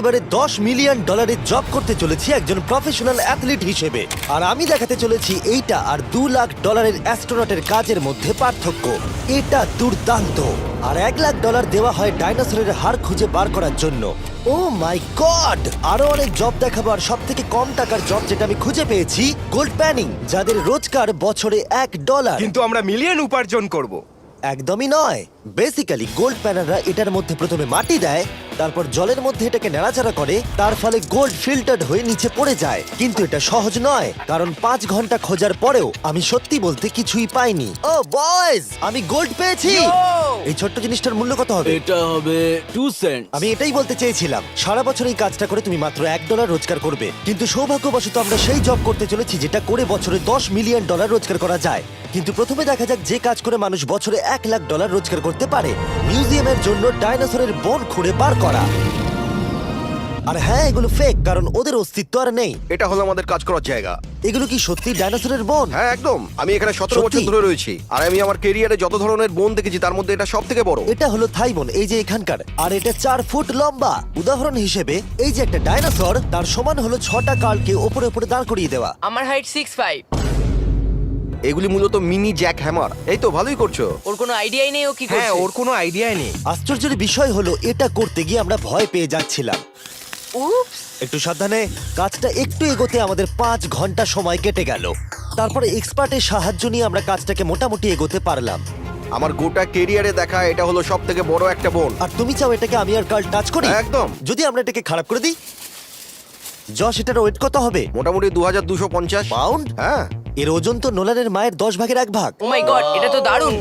এবারে $10 million job করতে চলেছি একজন প্রফেশনাল অ্যাথলিট হিসেবে। আর আমি দেখাতে চলেছি এইটা আর $2 লাখ অ্যাস্ট্রোনটের কাজের মধ্যে পার্থক্য। এটা দুর্দান্ত। আর $1 লাখ দেওয়া হয় ডাইনোসরের হাড় খুঁজে বার করার জন্য। ও মাই গড! আরো অনেক জব দেখাবো, আর সব থেকে কম টাকার জব যেটা আমি খুঁজে পেয়েছি, গোল্ড প্যানিং, যাদের রোজগার বছরে $1। কিন্তু আমরা মিলিয়ন উপার্জন করব। একদমই নয়। বেসিক্যালি গোল্ড প্যানাররা এটার মধ্যে প্রথমে মাটি দেয়, তারপর জলের মধ্যে এটাকে নাড়াচাড়া করে, তার ফলে গোল্ড ফিল্টার্ড হয়ে নিচে পড়ে যায়। কিন্তু এটা সহজ নয়, কারণ 5 ঘন্টা খোঁজার পরেও আমি সত্যি বলতে কিছুই পাইনি। ও বয়েজ, আমি গোল্ড পেয়েছি। এই ছোট্ট জিনিসটার মূল্য কত হবে? এটা হবে 2 সেন্ট। আমি এটাই বলতে চেয়েছিলাম। সারা বছর এই কাজটা করে তুমি মাত্র $1 রোজগার করবে, কিন্তু সৌভাগ্যবশত আমরা সেই জব করতে চলেছি যেটা করে বছরে $10 মিলিয়ন রোজগার করা যায়। কিন্তু প্রথমে দেখা যাক যে কাজ করে মানুষ বছরে $1 লাখ রোজগার করতে পারে। মিউজিয়ামের জন্য ডাইনোসরের বোন খুঁড়ে বার করা। আর হ্যাঁ, এগুলো ফেক, কারণ ওদের অস্তিত্ব আর নেই। এটা হলো আমাদের কাজ করার জায়গা। এগুলো কি সত্যি ডাইনোসরের বোন? হ্যাঁ একদম, আমি এখানে 17 বছর সত্যি? ধরে রয়েছি, আর আমি আমার কেরিয়ারে যত ধরনের বোন দেখেছি তার মধ্যে এটা সব থেকে বড়। এটা হলো থাই বোন, এই যে এখানকার, আর এটা 4 ফুট লম্বা। উদাহরণ হিসেবে এই যে একটা ডাইনোসর, তার সমান হলো 6টা কালকে ওপরে ওপরে দাঁড় করিয়ে দেওয়া। আমার হাইট 6'5". এগুলি মূলত মিনি জ্যাক হ্যামার। এই তো ভালোই করছো। ওর কোনো আইডিয়াই নেই ও কি হ্যাঁ, করছে। ওর কোনো আইডিয়াই নেই। আশ্চর্যের বিষয় হলো এটা করতে গিয়ে আমরা ভয় পেয়ে যাচ্ছিলাম। উপস। একটু সাবধানে। কাজটা একটু এগোতে আমাদের 5 ঘন্টা সময় কেটে গেল। তারপরে এক্সপার্টের সাহায্য নিয়ে আমরা কাজটাকে মোটামুটি এগোতে পারলাম। আমার গোটা কেরিয়ারে দেখা এটা হলো সব থেকে বড় একটা বোন। আর তুমি চাও এটাকে আমি আর কাল টাচ করি? একদম। যদি আমরা এটাকে খারাপ করে দিই? যশ, এটার ওয়েট কত হবে? মোটামুটি 2250 পাউন্ড? হ্যাঁ। এর ওজন তো নোলানের মায়ের 10 ভাগের 1 ভাগ। ও মাই গড, এটা তো দারুণ।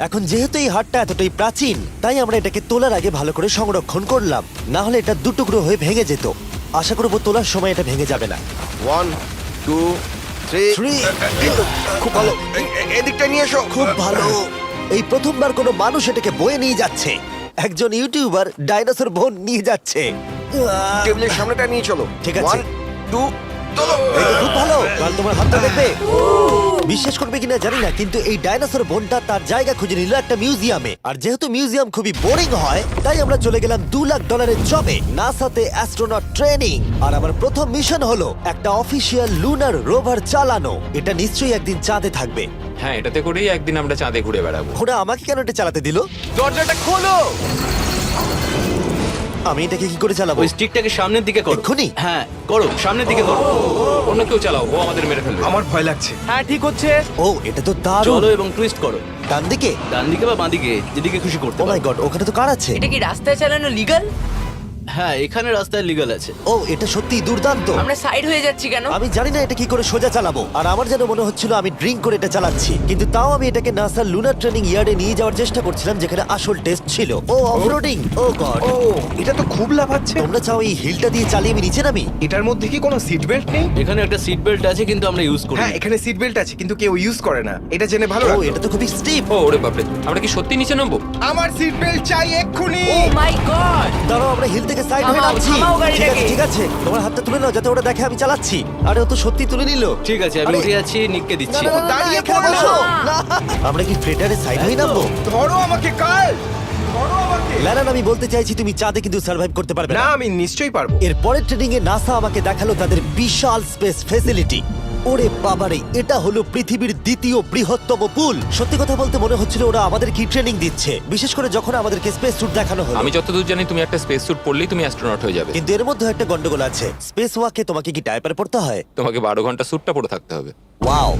এখন যেহেতু এই হাটটা এতটাই প্রাচীন, তাই আমরা এটাকে তোলার আগে ভালো করে সংরক্ষণ করলাম, না হলে এটা দুটুকরো হয়ে ভেঙে যেত। আশা করবো তোলার সময় এটা ভেঙে যাবে না। 1 2 3 Three. খুব ভালো। এদিকটা নিয়ে এসো। খুব ভালো। এই প্রথমবার কোনো মানুষ এটাকে বয়ে নিয়ে যাচ্ছে। একজন ইউটিউবার ডাইনোসর বোন নিয়ে যাচ্ছে। টেবিলের সামনেটা নিয়ে চলো। ঠিক আছে। 1 2 চলো। এই তো খুব ভালো। কাল তোমার হাতটা দেখবে। বিশ্বাস করবে কিনা জানি না, কিন্তু এই ডাইনোসর বোনটা তার জায়গা খুঁজে নিল একটা মিউজিয়ামে। আর যেহেতু মিউজিয়াম খুবই বোরিং হয়, তাই আমরা চলে গেলাম $2 লাখ জবে, নাসাতে অ্যাস্ট্রোনট ট্রেনিং। আর আমার প্রথম মিশন হলো একটা অফিসিয়াল লুনার রোভার চালানো। এটা নিশ্চয়ই একদিন চাঁদে থাকবে। হ্যাঁ, এটাতে করেই একদিন আমরা চাঁদে ঘুরে বেড়াবো। ওরা আমাকে কেন এটা চালাতে দিল? দরজাটা খোলো। আমি এটাকে কি করে চালাবো? ওই স্টিকটাকে সামনের দিকে করো। এক্ষুনি? হ্যাঁ, করো, সামনের দিকে করো। অন্য কেউ চালাও, ও আমাদের মেরে ফেলবে। আমার ভয় লাগছে। হ্যাঁ, ঠিক হচ্ছে। ও, এটা তো দারুণ। চলো এবং টুইস্ট করো। ডান দিকে? ডান দিকে বা বাঁ দিকে, যেদিকে খুশি করতে ও মাই পারো। গড, ওখানে তো কার আছে? এটা কি রাস্তায় চালানো লিগ্যাল? হ্যাঁ, এখানে রাস্তায় লিগ্যাল আছে। ও, এটা সত্যি দুর্দান্ত। আমরা সাইড হয়ে যাচ্ছি কেন? আমি জানি না এটা কি করে সোজা চালাবো, আর আমার যেন মনে হচ্ছিল আমি ড্রিঙ্ক করে এটা চালাচ্ছি। কিন্তু তাও আমি এটাকে নাসার লুনার ট্রেনিং ইয়ার্ডে নিয়ে যাওয়ার চেষ্টা করছিলাম, যেখানে আসল টেস্ট ছিল। ও, অফরোডিং। ও গড। ও, এটা তো খুব লাফাচ্ছে। তোমরা চাও এই হিলটা দিয়ে চালিয়ে আমি নিচে নামি? এটার মধ্যে কি কোনো সিট বেল্ট নেই? এখানে একটা সিট বেল্ট আছে, কিন্তু আমরা ইউজ করি না। হ্যাঁ, এখানে সিট বেল্ট আছে, কিন্তু কেউ ইউজ করে না। এটা জেনে ভালো ও, লাগলো। এটা তো খুবই স্টিপ। ও ওরে বাপরে, আমরা কি সত্যি নিচে নামবো? আমার সিট বেল্ট চাই এক্ষুনি। ও মাই গড। দাঁড়াও, আমরা হিল থেকে সাইড হয়ে থামাও, নামছি। থামাও গাড়িটাকে। ঠিক আছে, তোমার হাতটা তুলে নাও যাতে ওরা দেখে আমি চালাচ্ছি। আরে ও তো সত্যি তুলে নিল। ঠিক আছে, আমি আরে, উঠে যাচ্ছি, নিককে না, দিচ্ছি। না, না, না, দাঁড়িয়ে এখানে পড়ো। বসো। না। আমরা কি ফ্রেটারে সাইড হয়ে নামবো? ধরো আমাকে কাল। ধরো আমাকে। ল্যারান, আমি বলতে চাইছি তুমি চাঁদে কিন্তু সার্ভাইভ করতে পারবে না, না। আমি নিশ্চয়ই পারবো। এর পরের ট্রেনিং এ নাসা আমাকে দেখালো তাদের বিশাল স্পেস ফেসিলিটি। ওরে বাবারে, এটা হলো পৃথিবীর দ্বিতীয় বৃহত্তম পুল। সত্যি কথা বলতে মনে হচ্ছিল ওরা আমাদের কি ট্রেনিং দিচ্ছে, বিশেষ করে যখন আমাদেরকে স্পেস স্যুট দেখানো হলো। আমি যতদূর জানি তুমি একটা স্পেস স্যুট পরলেই তুমি অ্যাস্ট্রোনট হয়ে যাবে। কিন্তু এর মধ্যে একটা গন্ডগোল আছে। স্পেস ওয়াকে তোমাকে কি ডায়পার পড়তে হয়? তোমাকে 12 ঘন্টা স্যুটটা পরে থাকতে হবে। ওয়াও,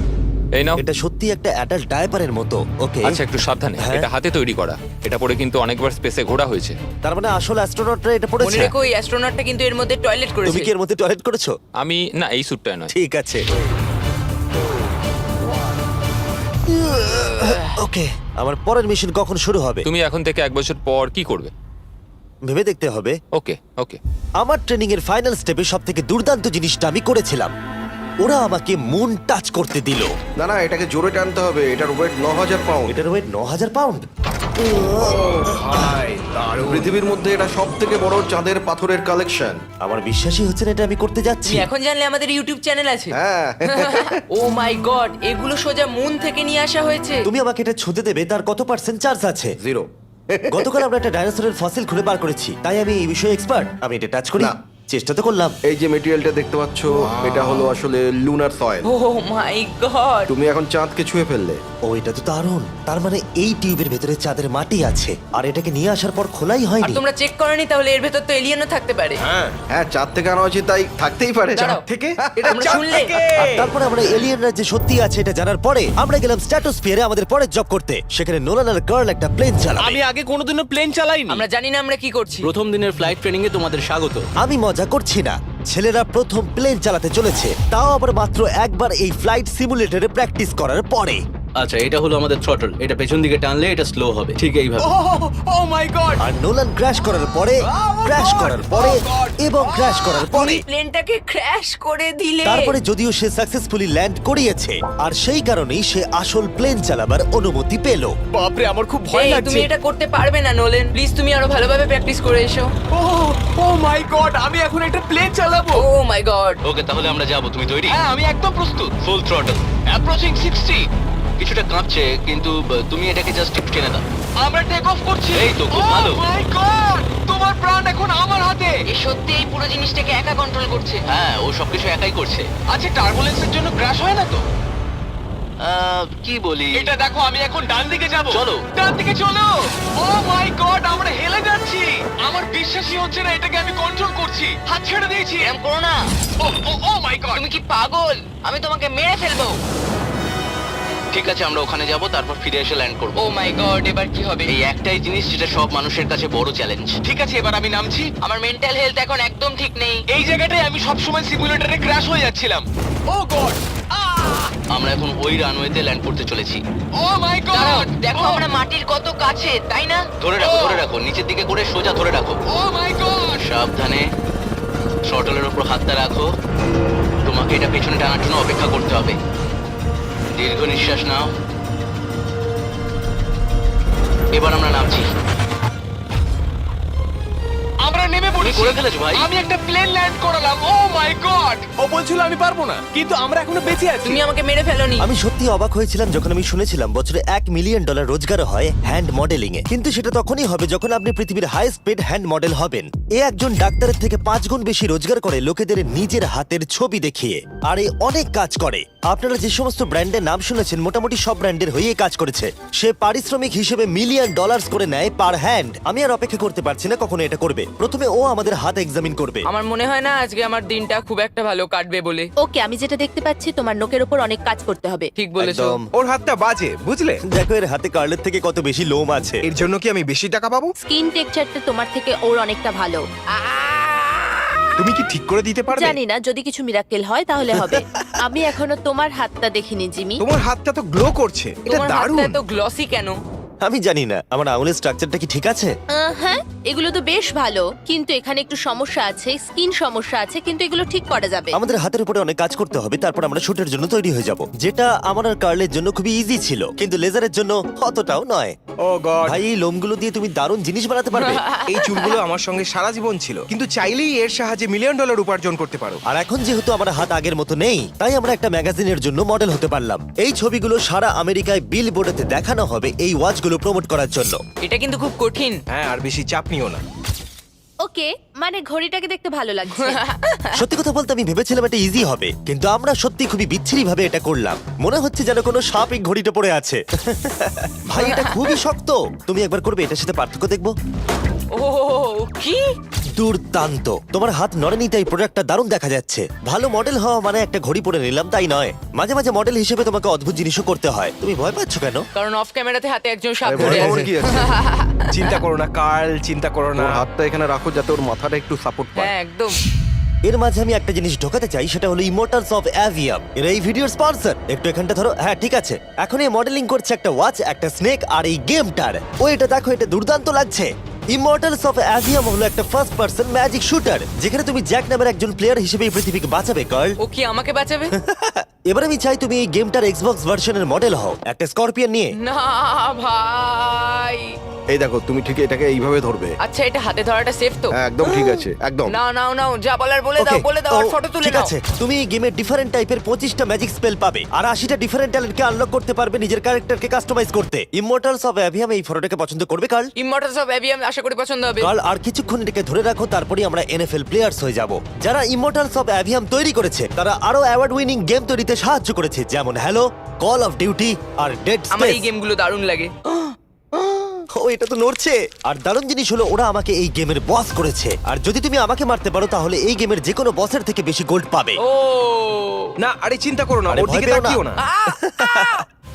এই নাও। এটা সত্যি একটা অ্যাডাল্ট ডায়পারের মতো। ওকে, আচ্ছা, একটু সাবধানে। হ্যাঁ। এটা হাতে তৈরি করা। এটা পরে কিন্তু অনেকবার স্পেসে ঘোরা হয়েছে। তার মানে আসল অ্যাস্ট্রোনটরা এটা মনে পড়েছে। রেখো, ওই অ্যাস্ট্রোনটটা কিন্তু এর মধ্যে টয়লেট তুমি করেছে। কি এর মধ্যে টয়লেট করেছো? আমি না, এই স্যুটটা নয়। ঠিক আছে। ওকে, আমার পরের মিশন কখন শুরু হবে তুমি এখন থেকে 1 বছর পর কি করবে? ভেবে দেখতে হবে। ওকে ওকে। আমার ট্রেনিং এর ফাইনাল স্টেপে সবথেকে দুর্দান্ত জিনিসটা আমি করেছিলাম। ওরা আমাকে মুন টাচ করতে দিল। না না, এটাকে জোরে টানতে হবে। এটার ওয়েট 9000 পাউন্ড। এটার ওয়েট 9000 পাউন্ড। ভাই, দারুণ। পৃথিবীর মধ্যে এটা সব থেকে বড় চাঁদের পাথরের কালেকশন। আমার বিশ্বাসই হচ্ছে না এটা আমি করতে যাচ্ছি। তুমি এখন জানলে আমাদের ইউটিউব চ্যানেল আছে। হ্যাঁ। ও মাই গড, এগুলো সোজা মুন থেকে নিয়ে আসা হয়েছে। তুমি আমাকে এটা ছুঁতে দেবে, তার কত পার্সেন্ট চার্জ আছে? 0। গতকাল আমরা একটা ডাইনোসরের ফসিল খুঁজে বার করেছি, তাই আমি এই বিষয়ে এক্সপার্ট। আমি এটা টাচ করি। না। চেষ্টা তো করলাম। এই যে মেটেরিয়ালটা দেখতে পাচ্ছ, এটা হলো আসলে লুনার সয়েল। ও মাই গড তুমি এখন চাঁদকে ছুঁয়ে ফেললে। ও এটা তো দারুণ। তার মানে এই টিউবের ভেতরে চাঁদের মাটি আছে আর এটাকে নিয়ে আসার পর খোলাই আর হয়নি। তোমরা চেক করনি তাহলে এর ভেতর তো এলিয়েনও থাকতে পারে হ্যাঁ, চাঁদ থেকে আনা হয়েছে তাই থাকতেই পারে। দাঁড়াও। থেকে এটা আমরা চাঁদ শুনলে? থেকে। আর তারপরে আমরা এলিয়েনরা যে সত্যি আছে এটা জানার পরে আমরা গেলাম স্ট্র্যাটোস্ফিয়ারে আমাদের পরের জব করতে। সেখানে নোলান আর কার্ল একটা প্লেন চালাবে। আমি আগে কোনোদিনও প্লেন চালাইনি। আমরা জানি না আমরা কি করছি প্রথম দিনের ফ্লাইট ট্রেনিং এ তোমাদের স্বাগত। আমি মজা করছি না, ছেলেরা প্রথম প্লেন চালাতে চলেছে, তাও আবার মাত্র একবার এই ফ্লাইট সিমুলেটরে প্র্যাকটিস করার পরে। আচ্ছা, এটা হলো আমাদের থ্রটল। এটা পেছন দিকে টানলে এটা স্লো হবে, ঠিক এইভাবে। ও মাই গড। আর নোলান ক্র্যাশ করার পরে, ক্র্যাশ করার পরে এবং ক্র্যাশ করার পরে, প্লেনটাকে ক্র্যাশ করে দিলে তারপরে যদিও সে সাকসেসফুলি ল্যান্ড করিয়েছে আর সেই কারণেই সে আসল প্লেন চালাবার অনুমতি পেল। বাপরে, আমার খুব ভয় এই, লাগছে। তুমি এটা করতে পারবে না নোলেন, প্লিজ তুমি আরো ভালোভাবে প্র্যাকটিস করে এসো। ও মাই গড, আমি এখন একটা প্লেন চালাবো। ও মাই গড ওকে, তাহলে আমরা যাবো। তুমি তৈরি? হ্যাঁ, আমি একদম প্রস্তুত। Full throttle, approaching 60। কিছুটা কাঁপছে, কিন্তু তুমি এটাকে জাস্ট একটু টেনে দাও। আমরা টেক অফ করছি। এই তো, খুব ভালো। ও মাই গড, তোমার প্রাণ এখন আমার হাতে। এ সত্যি এই পুরো জিনিসটাকে একা কন্ট্রোল করছে। হ্যাঁ, ও সবকিছু একাই করছে। আচ্ছা, টার্বুলেন্সের জন্য ক্র্যাশ হয় না তো? কি বলি? এটা দেখো, আমি এখন ডান দিকে যাব। চলো। ডান দিকে চলো। ও মাই গড, আমরা হেলে যাচ্ছি। আমার বিশ্বাসই হচ্ছে না এটাকে আমি কন্ট্রোল করছি। হাত ছেড়ে দিয়েছি। এরম করো না, ও মাই গড। তুমি কি পাগল? আমি তোমাকে মেরে ফেলবো। ঠিক আছে, আমরা ওখানে যাব, তারপর ফিরে এসে ল্যান্ড করব। ও মাই গড, এবার কি হবে? এই একটাই জিনিস যেটা সব মানুষের কাছে বড় চ্যালেঞ্জ। ঠিক আছে, এবার আমি নামছি। আমার মেন্টাল হেলথ এখন একদম ঠিক নেই। এই জায়গাটায় আমি সব সময় সিমুলেটরে ক্র্যাশ হয়ে যাচ্ছিলাম। ও গড। আমরা এখন ওই রানওয়েতে ল্যান্ড করতে চলেছি। ও মাই দাঁড়াও, গড। দেখো আমরা মাটির কত কাছে, তাই না? ধরে রাখো, ধরে রাখো, নিচের দিকে করে সোজা ধরে রাখো। ও মাই গড। সাবধানে থ্রটলের উপর হাতটা রাখো। তোমাকে এটা পেছনে টানার জন্য অপেক্ষা করতে হবে। দীর্ঘ নিঃশ্বাস নাও। এবার আমরা নামছি। আমরা নেমে তুমি পড়েছি। করে ফেলেছো ভাই। আমি একটা প্লেন ল্যান্ড করালাম। ও মাই গড। ও বলছিল আমি পারবো না, কিন্তু আমরা এখনো বেঁচে আছি। তুমি আমাকে মেরে ফেলোনি। আমি সত্যি অবাক হয়েছিলাম যখন আমি শুনেছিলাম বছরে $1 মিলিয়ন রোজগার হয় হ্যান্ড মডেলিং এ। কিন্তু সেটা তখনই হবে যখন আপনি পৃথিবীর হাইস্ট পেড হ্যান্ড মডেল হবেন। এ একজন ডাক্তারের থেকে 5 গুণ বেশি রোজগার করে লোকেদের নিজের হাতের ছবি দেখিয়ে। আর এ অনেক কাজ করে। আপনারা যে সমস্ত ব্র্যান্ডের নাম শুনেছেন মোটামুটি সব ব্র্যান্ডের হয়েই কাজ করেছে। সে পারিশ্রমিক হিসেবে $1 মিলিয়ন করে নেয় পার হ্যান্ড। আমি আর অপেক্ষা করতে পারছি না কখনো এটা করবে। প্রথমে ও আমাদের হাত এক্সামিন করবে। আমার মনে হয় না আজকে আমার দিনটা খুব একটা ভালো কাটবে বলে। ওকে, আমি যেটা দেখতে পাচ্ছি তোমার নোকের উপর অনেক কাজ করতে হবে। ঠিক বলেছো। একদম। ওর হাতটা বাজে, বুঝলে? দেখো এর হাতে কার্লের থেকে কত বেশি লোম আছে। এর জন্য কি আমি বেশি টাকা পাবো? স্কিন টেক্সচারটা তোমার থেকে ওর অনেকটা ভালো। তুমি কি ঠিক করে দিতে পারবে? জানি না, যদি কিছু মিরাকেল হয় তাহলে হবে। আমি এখনো তোমার হাতটা দেখিনি জিমি। তোমার হাতটা তো গ্লো করছে। এটা তোমার দারুণ। হাতটা এত গ্লসি কেন? আমি জানি না আমার আঙুলের স্ট্রাকচারটা কি ঠিক আছে। হ্যাঁ, এগুলো তো বেশ ভালো, কিন্তু এখানে একটু সমস্যা আছে, স্কিন সমস্যা আছে, কিন্তু এগুলো ঠিক করা যাবে। আমাদের হাতের উপরে অনেক কাজ করতে হবে, তারপর আমরা শুটের জন্য তৈরি হয়ে যাব, যেটা আমার আর কার্লের জন্য খুবই ইজি ছিল, কিন্তু লেজারের জন্য অতটাও নয়। ও গড। ভাই এই লোমগুলো দিয়ে তুমি দারুণ জিনিস বানাতে পারবে। এই চুলগুলো আমার সঙ্গে সারা জীবন ছিল, কিন্তু চাইলেই এর সাহায্যে $1 মিলিয়ন উপার্জন করতে পারো। আর এখন যেহেতু আমার হাত আগের মতো নেই, তাই আমরা একটা ম্যাগাজিনের জন্য মডেল হতে পারলাম। এই ছবিগুলো সারা আমেরিকায় বিলবোর্ডেতে দেখানো হবে এই ওয়াচগুলো প্রমোট করার জন্য। এটা কিন্তু খুব কঠিন। হ্যাঁ, আর বেশি চাপ নিও না। ওকে, মানে ঘড়িটাকে দেখতে ভালো লাগছে। সত্যি কথা বলতে আমি ভেবেছিলাম এটা ইজি হবে, কিন্তু আমরা সত্যি খুবই বিচ্ছিরি ভাবে এটা করলাম। মনে হচ্ছে যেন কোনো সাপ এই ঘড়িটা পড়ে আছে। ভাই এটা খুবই শক্ত। তুমি একবার করবে, এটার সাথে পার্থক্য দেখবো। ও কি দুর্দান্ত। তোমার হাত নড়েনি তাই প্রোডাক্টটা দারুণ দেখা যাচ্ছে। ভালো মডেল হওয়া মানে একটা ঘড়ি পরে নিলাম তাই নয়, মাঝে মাঝে মডেল হিসেবে তোমাকে অদ্ভুত জিনিসও করতে হয়। তুমি ভয় পাচ্ছ কেন? কারণ অফ ক্যামেরাতে হাতে একজন সাপ আরে ধরে ভয় পাওয়ার আছে। কি আছে? চিন্তা করো না কার্ল, চিন্তা করো না। ওর হাতটা এখানে রাখো যাতে ওর মাথাটা একটু সাপোর্ট পায়। হ্যাঁ একদম। এর মাঝে আমি একটা জিনিস ঢোকাতে চাই, সেটা হলো ইমোর্টালস অফ অ্যাভিয়াম। এর এই ভিডিওর স্পন্সর। একটু এখানটা ধরো। হ্যাঁ ঠিক আছে। এখন এই মডেলিং করছে একটা ওয়াচ, একটা স্নেক আর এই গেমটার। ও এটা দেখো, এটা দুর্দান্ত লাগছে। ইমর্টালস অফ অ্যাভিয়াম হলো একটা ফার্স্ট পার্সন ম্যাজিক শুটার, যেখানে তুমি জ্যাক নামের একজন প্লেয়ার হিসেবে এই পৃথিবীকে বাঁচাবে গার্ল। ও কি আমাকে বাঁচাবে? এবার আমি চাই তুমি এই গেমটার এক্সবক্স ভার্সনের মডেল হও, একটা স্করপিয়ন নিয়ে। না ভাই, এই দেখো তুমি ঠিক এটাকে এইভাবে ধরবে। আচ্ছা এটা হাতে ধরাটা সেফ তো? হ্যাঁ, একদম ঠিক আছে, একদম। নাও নাও নাও, যা বলার বলে দাও, Okay, বলে দাও, আর তো ফটো তুলে ঠিক নাও। আছে, তুমি এই গেমে ডিফারেন্ট টাইপের 25টা ম্যাজিক স্পেল পাবে আর 80টা ডিফারেন্ট ট্যালেন্টকে আনলক করতে পারবে নিজের ক্যারেক্টারকে কাস্টমাইজ করতে। ইমমর্টালস অফ অ্যাভিয়াম এই ফটোটাকে পছন্দ করবে কার্ল? ইমমর্টালস অফ অ্যাভিয়াম আশা করি পছন্দ হবে। কার্ল, আর কিছুক্ষণ এটাকে ধরে রাখো, তারপরেই আমরা এনএফএল প্লেয়ার্স হয়ে যাব। যারা ইমমর্টালস অফ অ্যাভিয়াম তৈরি করেছে তারা আরো অ্যাওয়ার্ড উইনিং গেম তৈরিতে সাহায্য করেছে, যেমন হ্যালো, কল অফ ডিউটি আর ডেড আমার এই স্পেস। গেমগুলো দারুণ লাগে। ও, এটা তো নড়ছে। আর দারুণ জিনিস হলো ওরা আমাকে এই গেমের বস করেছে, আর যদি তুমি আমাকে মারতে পারো তাহলে এই গেমের যে কোনো বসের থেকে বেশি গোল্ড পাবে। ও না আরে চিন্তা করো না, আরে ওর ভয় দিকে পেও না। তাকিও না।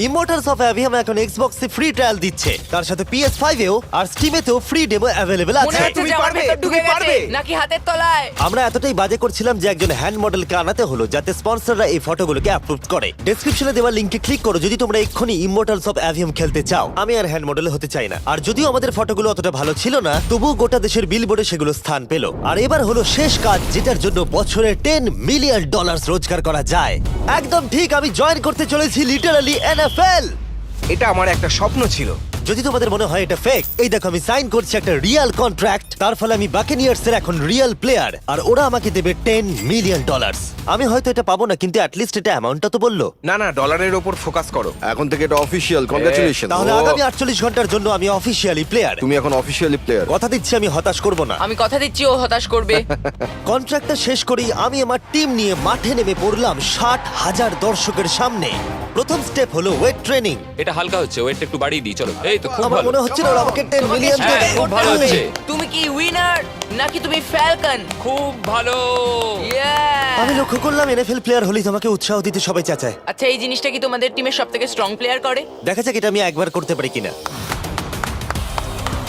ইমমর্টালস অফ অ্যাভিয়াম এখন এক্সবক্সে ফ্রি ট্রায়াল দিচ্ছে, তার সাথে PS5 এও আর স্টিমেতেও ফ্রি ডেমো অ্যাভেলেবল মনে আছে। হচ্ছে তুমি যে আমার পারবে, ভেতর ঢুকে তুমি গেছে পারবে। নাকি হাতের তলায়। আমরা এতটাই বাজে করছিলাম যে একজন হ্যান্ড মডেলকে আনাতে হলো যাতে স্পন্সররা এই ফটোগুলোকে অ্যাপ্রুভ করে। ডেসক্রিপশনে দেওয়া লিংকে ক্লিক করো যদি তোমরা এক্ষুনি ইমমর্টালস অফ অ্যাভিয়াম খেলতে চাও। আমি আর হ্যান্ড মডেল হতে চাই না, আর যদিও আমাদের ফটোগুলো অতটা ভালো ছিল না তবুও গোটা দেশের বিলবোর্ডে সেগুলো স্থান পেল। আর এবার হলো শেষ কাজ, যেটার জন্য বছরে $10 মিলিয়ন রোজগার করা যায়। একদম ঠিক, আমি জয়েন করতে চলেছি লিটারালি NFL। এটা আমার একটা স্বপ্ন ছিল। যদি তোমাদের মনে হয় এটা ফেক, এই দেখো আমি সাইন করছি একটা রিয়েল কন্ট্রাক্ট, তার ফলে আমি বাকেনিয়ার্সের এখন রিয়েল প্লেয়ার আর ওরা আমাকে দেবে $10 মিলিয়ন। আমি হয়তো এটা পাবো না, কিন্তু অ্যাটলিস্ট এটা অ্যামাউন্টটা তো বললো। না না, ডলারের ওপর ফোকাস করো। এখন থেকে এটা অফিসিয়াল, কংগ্রাচুলেশন। তাহলে আগামী 48 ঘন্টার জন্য আমি অফিসিয়ালি প্লেয়ার। তুমি এখন অফিসিয়ালি প্লেয়ার। কথা দিচ্ছি আমি হতাশ করব না। আমি কথা দিচ্ছি ও হতাশ করবে। কন্ট্রাক্টটা শেষ করেই আমি আমার টিম নিয়ে মাঠে নেমে পড়লাম 60,000 দর্শকের সামনে। প্রথম স্টেপ হলো ওয়েট ট্রেনিং। এটা হালকা হচ্ছে, ওয়েটটা একটু বাড়িয়ে দিই চলো। এই তো খুব আমার ভালো। মনে হচ্ছিল ওরা আমাকে 10 তোমাকে মিলিয়ন শেষ দেবে। খুব করতে ভালো হবে। হচ্ছে। তুমি কি উইনার নাকি তুমি ফ্যালকন? খুব ভালো। আমি লক্ষ্য করলাম NFL প্লেয়ার হলেই তোমাকে উৎসাহ দিতে সবাই চাচায়। আচ্ছা এই জিনিসটা কি তোমাদের টিমের সবথেকে স্ট্রং প্লেয়ার করে? দেখা যাক এটা আমি একবার করতে পারি কিনা।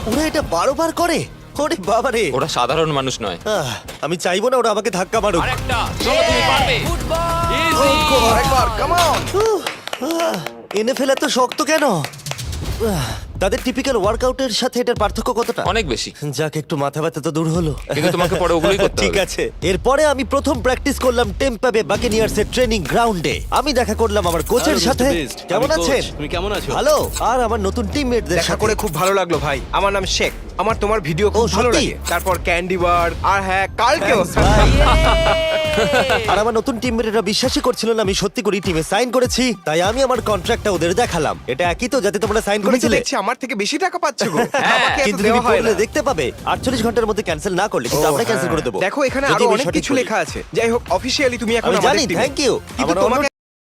ওরা এটা 12 বার করে? ওরে বাবা রে। ওরা সাধারণ মানুষ নয়। আমি চাইবো না ওরা আমাকে ধাক্কা মারুক। আরেকটা, চলো তুমি পারবে। ফুটবল। Easy! আরেকবার, কাম অন। NFL এত শক্ত কেন? তাদের টিপিক্যাল ওয়ার্কআউটের সাথে এটার পার্থক্য কতটা? অনেক বেশি। যাক, একটু মাথা ব্যথা তো দূর হলো। কিন্তু তোমাকে পরে ওগুলোই করতে ঠিক হবে। আছে। এরপরে আমি প্রথম প্র্যাকটিস করলাম টেম্পা বে বাকেনিয়ার্সের ট্রেনিং গ্রাউন্ডে। আমি দেখা করলাম আমার কোচের সাথে। কেমন আছেন? তুমি কেমন আছো? ভালো। আর আমার নতুন টিমমেটদের দেখা সাথে করে খুব ভালো লাগলো ভাই। আমার নাম শেখ। আমার তোমার ভিডিও খুব ও, ভালো সত্যি? লাগে। তারপর ক্যান্ডি বার আর হ্যাঁ কালকেও। আর আমার নতুন টিমমেটরা বিশ্বাসই করছিল না আমি সত্যি করে টিমে সাইন করেছি, তাই আমি আমার কন্ট্রাক্টটা ওদের দেখালাম। এটা একই তো যাতে তোমরা সাইন তুমি তো করেছিলে? দেখছি আমার থেকে বেশি টাকা পাচ্ছ গো। আমাকে এত কিন্তু তুমি দেওয়া হয় পড়লে না। দেখতে পাবে 48 ঘন্টার মধ্যে ক্যান্সেল না করলে কিন্তু ও, আমরা ক্যান্সেল হ্যাঁ। করে দেবো। দেখো এখানে যদি আরো আমি অনেক সঠিক কিছু বলি। লেখা আছে। যাই হোক অফিসিয়ালি তুমি এখন আমি আমাদের জানি, টিমে। Thank you. কিন্তু আমার তোমাকে